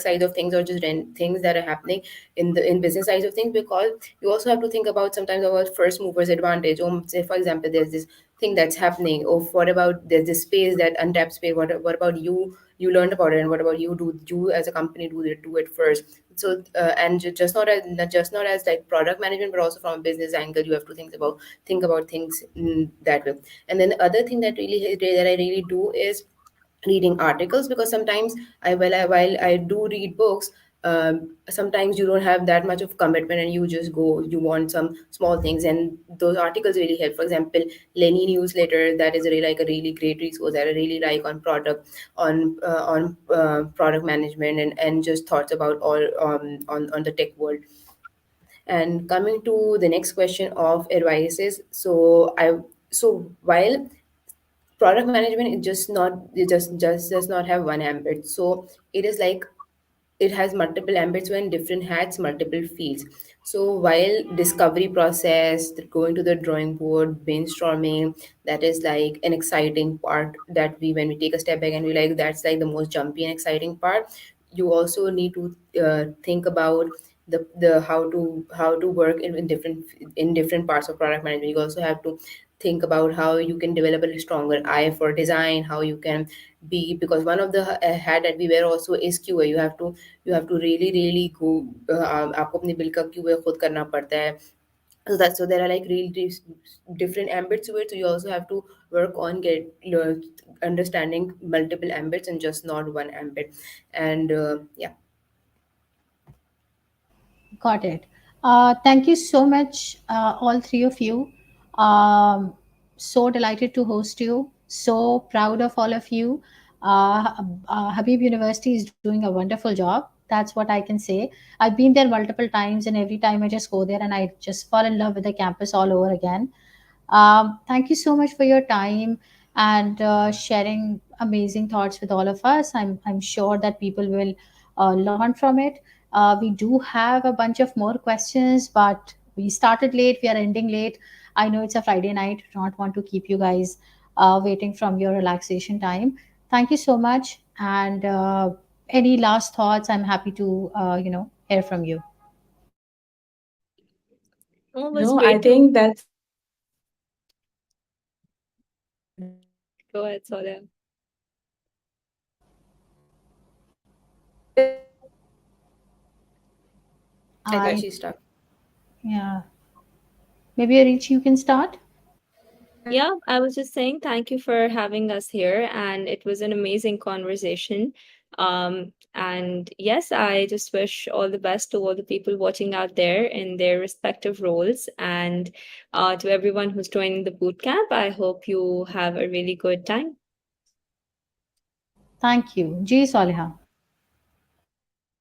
side of things, or just things that are happening in business side of things, because you also have to think about sometimes about first movers advantage. Or say for example, there's this thing that's happening, or what about there's this space, that untapped space, what about you learned about it, and what about you as a company do it first. So and just not as like product management, but also from a business angle, you have to think about things that way. And then the other thing that I really do is reading articles, because sometimes while I do read books, sometimes you don't have that much of commitment, and you want some small things, and those articles really help. For example, Lenny newsletter, that is a really great resource that I really like on product management, and just thoughts about all on the tech world. And coming to the next question of advices, so while product management is just not it just does not have one ambit, so it is like it has multiple ambits when different hats, multiple fields. So while discovery process, going to the drawing board, brainstorming, that is like an exciting part, that we when we take a step back and we like, that's like the most jumpy and exciting part. You also need to think about the how to work in different parts of product management. You also have to think about how you can develop a stronger eye for design, how you can be, because one of the hat that we wear also is QA. You have to really go, आपको अपनी bill का QA खुद करना पड़ता है. So there are like really different ambits to it. So you also have to work on understanding multiple ambits and just not one ambit. And yeah. Got it. Thank you so much, all three of you. So delighted to host you. So proud of all of you. Habib University is doing a wonderful job. That's what I can say. I've been there multiple times, and every time I just go there and I just fall in love with the campus all over again. Thank you so much for your time and sharing amazing thoughts with all of us. I'm sure that people will learn from it. We do have a bunch of more questions, but we started late, we are ending late. I know it's a Friday night, do not want to keep you guys waiting from your relaxation time. Thank you so much. And any last thoughts? I'm happy to, hear from you. Oh, it was No, I great to think that's go ahead, Sonia. I think I she's stuck. Yeah, maybe Rich, you can start. Yeah, I was just saying thank you for having us here, and it was an amazing conversation. And yes, I just wish all the best to all the people watching out there in their respective roles, and to everyone who's joining the boot camp. I hope you have a really good time. Thank you. Ji Saliha.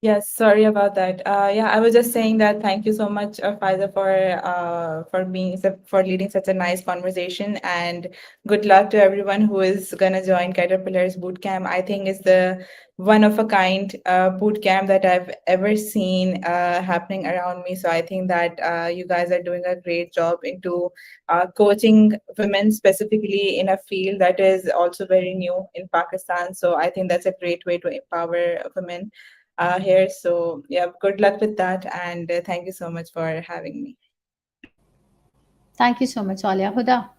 Yes, sorry about that. Yeah, I was just saying that thank you so much, Faiza, for leading such a nice conversation, and good luck to everyone who is gonna join Caterpillar's bootcamp. I think it's the one of a kind bootcamp that I've ever seen happening around me. So I think that you guys are doing a great job into coaching women specifically in a field that is also very new in Pakistan. So I think that's a great way to empower women here. So, yeah, good luck with that. And thank you so much for having me. Thank you so much, Alia. Huda.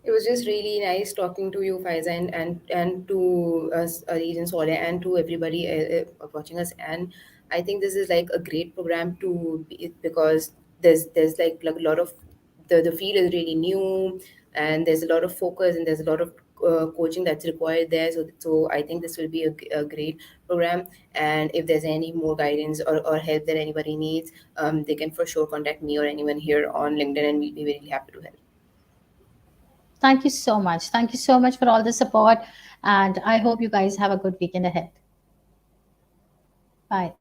It was just really nice talking to you, Faiza, and to us, Areej and Soleh, and to everybody watching us. And I think this is like a great program because there's like a lot of the field is really new, and there's a lot of focus and there's a lot of coaching that's required there. So I think this will be a great program. And if there's any more guidance or help that anybody needs, they can for sure contact me or anyone here on LinkedIn, and we'll be very happy to help. Thank you so much. Thank you so much for all the support. And I hope you guys have a good weekend ahead. Bye.